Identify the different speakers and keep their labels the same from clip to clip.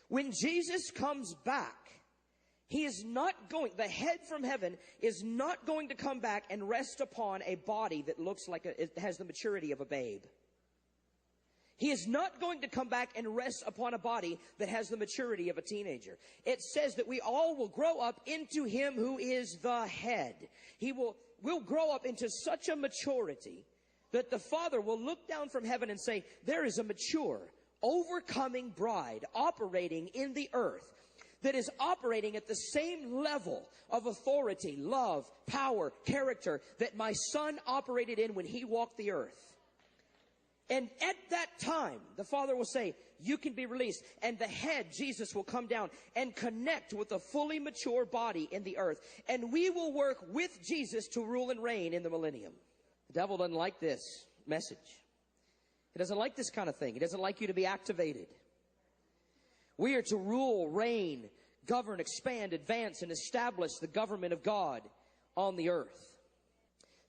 Speaker 1: When Jesus comes back, He is not going, the head from heaven is not going to come back and rest upon a body that looks like it has the maturity of a babe. He is not going to come back and rest upon a body that has the maturity of a teenager. It says that we all will grow up into Him who is the head. We'll grow up into such a maturity that the Father will look down from heaven and say, there is a mature, overcoming bride operating in the earth that is operating at the same level of authority, love, power, character that my Son operated in when He walked the earth. And at that time, the Father will say, you can be released. And the head, Jesus, will come down and connect with a fully mature body in the earth. And we will work with Jesus to rule and reign in the millennium. The devil doesn't like this message. He doesn't like this kind of thing. He doesn't like you to be activated. We are to rule, reign, govern, expand, advance, and establish the government of God on the earth.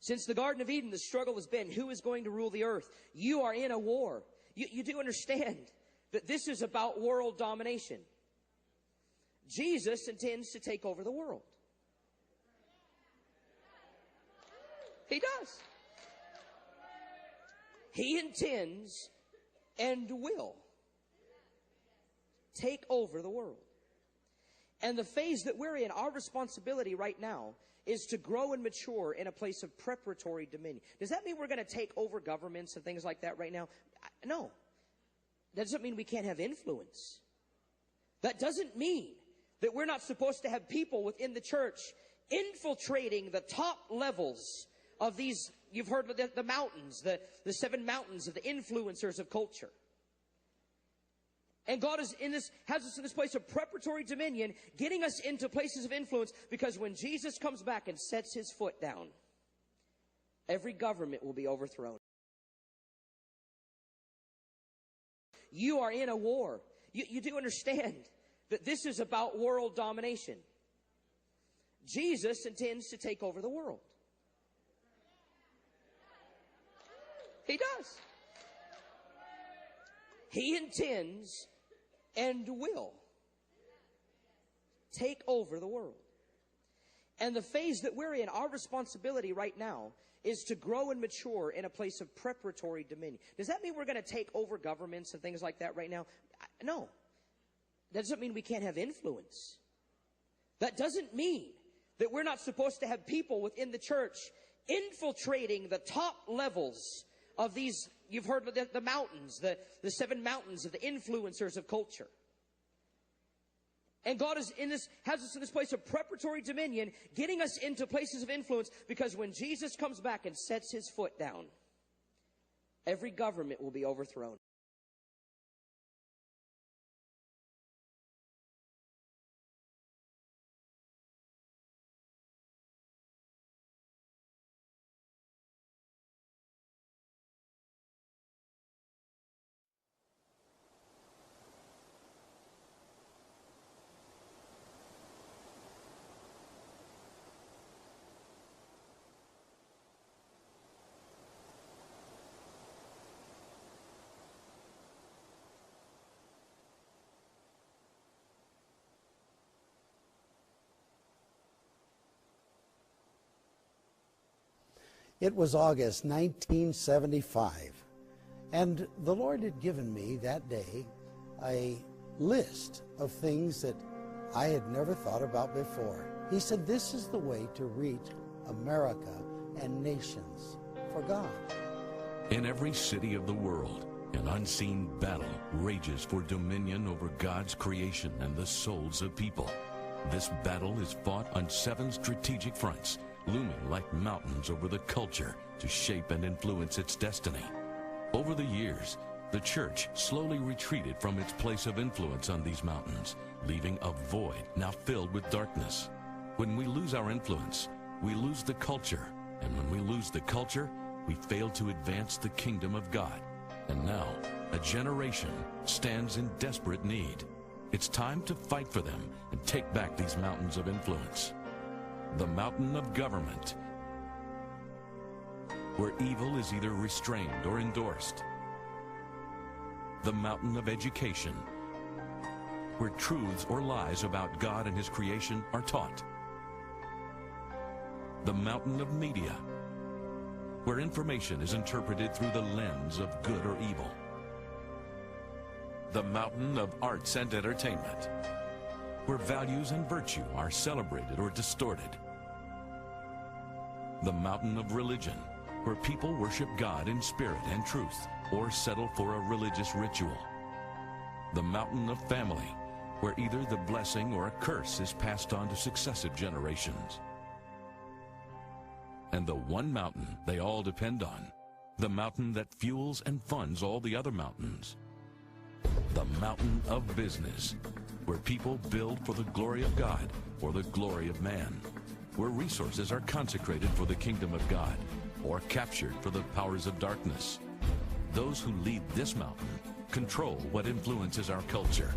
Speaker 1: Since the Garden of Eden, the struggle has been, who is going to rule the earth? You are in a war. You do understand that this is about world domination. Jesus intends to take over the world. He does. He intends and will take over the world. And the phase that we're in, our responsibility right now is to grow and mature in a place of preparatory dominion. Does that mean we're going to take over governments and things like that right now? No. That doesn't mean we can't have influence. That doesn't mean that we're not supposed to have people within the church infiltrating the top levels of these, you've heard of the mountains, the 7 mountains of the influencers of culture. And God has us in this place of preparatory dominion, getting us into places of influence, because when Jesus comes back and sets His foot down, every government will be overthrown. You are in a war. You do understand that this is about world domination. Jesus intends to take over the world. He does. He intends and will take over the world. And the phase that we're in, our responsibility right now is to grow and mature in a place of preparatory dominion. Does that mean we're going to take over governments and things like that right now? No. That doesn't mean we can't have influence. That doesn't mean that we're not supposed to have people within the church infiltrating the top levels of these, you've heard of the mountains, the 7 mountains of the influencers of culture. And God has us in this place of preparatory dominion, getting us into places of influence, because when Jesus comes back and sets His foot down, every government will be overthrown.
Speaker 2: It was August 1975, and the Lord had given me that day a list of things that I had never thought about before. He said, this is the way to reach America and nations for God.
Speaker 3: In every city of the world, an unseen battle rages for dominion over God's creation and the souls of people. This battle is fought on 7 strategic fronts, looming like mountains over the culture to shape and influence its destiny. Over the years, the church slowly retreated from its place of influence on these mountains, leaving a void now filled with darkness. When we lose our influence, we lose the culture. And when we lose the culture, we fail to advance the kingdom of God. And now, a generation stands in desperate need. It's time to fight for them and take back these mountains of influence. The mountain of government, where evil is either restrained or endorsed. The mountain of education, where truths or lies about God and His creation are taught. The mountain of media, where information is interpreted through the lens of good or evil. The mountain of arts and entertainment, where values and virtue are celebrated or distorted. The mountain of religion, where people worship God in spirit and truth, or settle for a religious ritual. The mountain of family, where either the blessing or a curse is passed on to successive generations. And the one mountain they all depend on, the mountain that fuels and funds all the other mountains. The mountain of business, where people build for the glory of God or the glory of man, where resources are consecrated for the kingdom of God or captured for the powers of darkness. Those who lead this mountain control what influences our culture.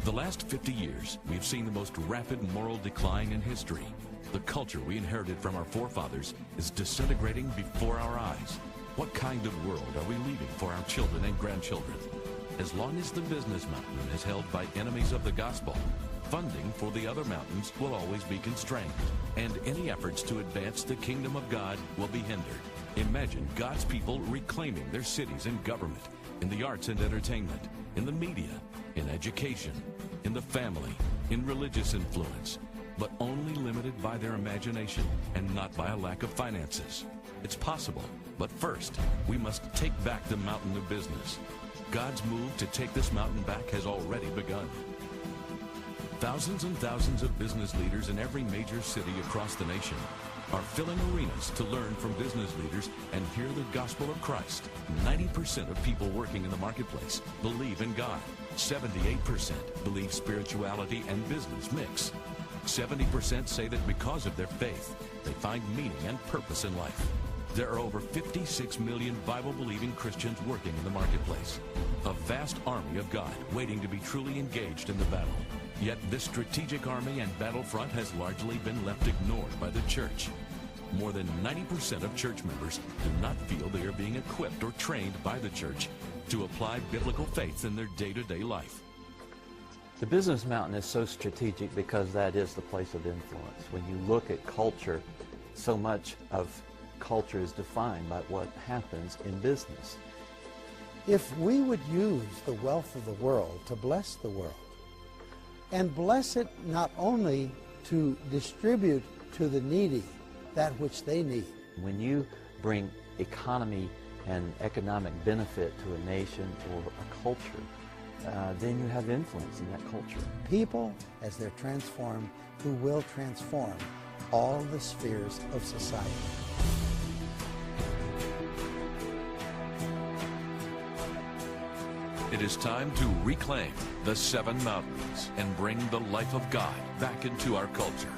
Speaker 3: The last 50 years, we've seen the most rapid moral decline in history. The culture we inherited from our forefathers is disintegrating before our eyes. What kind of world are we leaving for our children and grandchildren? As long as the business mountain is held by enemies of the gospel, funding for the other mountains will always be constrained, and any efforts to advance the kingdom of God will be hindered. Imagine God's people reclaiming their cities and government, in the arts and entertainment, in the media, in education, in the family, in religious influence, but only limited by their imagination and not by a lack of finances. It's possible, but first, we must take back the mountain of business. God's move to take this mountain back has already begun. Thousands and thousands of business leaders in every major city across the nation are filling arenas to learn from business leaders and hear the gospel of Christ. 90% of people working in the marketplace believe in God. 78% believe spirituality and business mix. 70% say that because of their faith, they find meaning and purpose in life. There are over 56 million Bible-believing Christians working in the marketplace. A vast army of God waiting to be truly engaged in the battle. Yet this strategic army and battlefront has largely been left ignored by the church. More than 90% of church members do not feel they are being equipped or trained by the church to apply biblical faith in their day-to-day life.
Speaker 4: The business mountain is so strategic because that is the place of influence. When you look at culture, so much of culture is defined by what happens in business.
Speaker 2: If we would use the wealth of the world to bless the world, and bless it not only to distribute to the needy that which they need.
Speaker 4: When you bring economy and economic benefit to a nation or a culture, then you have influence in that culture.
Speaker 2: People, as they're transformed, who will transform all the spheres of society.
Speaker 3: It is time to reclaim the 7 mountains and bring the life of God back into our culture.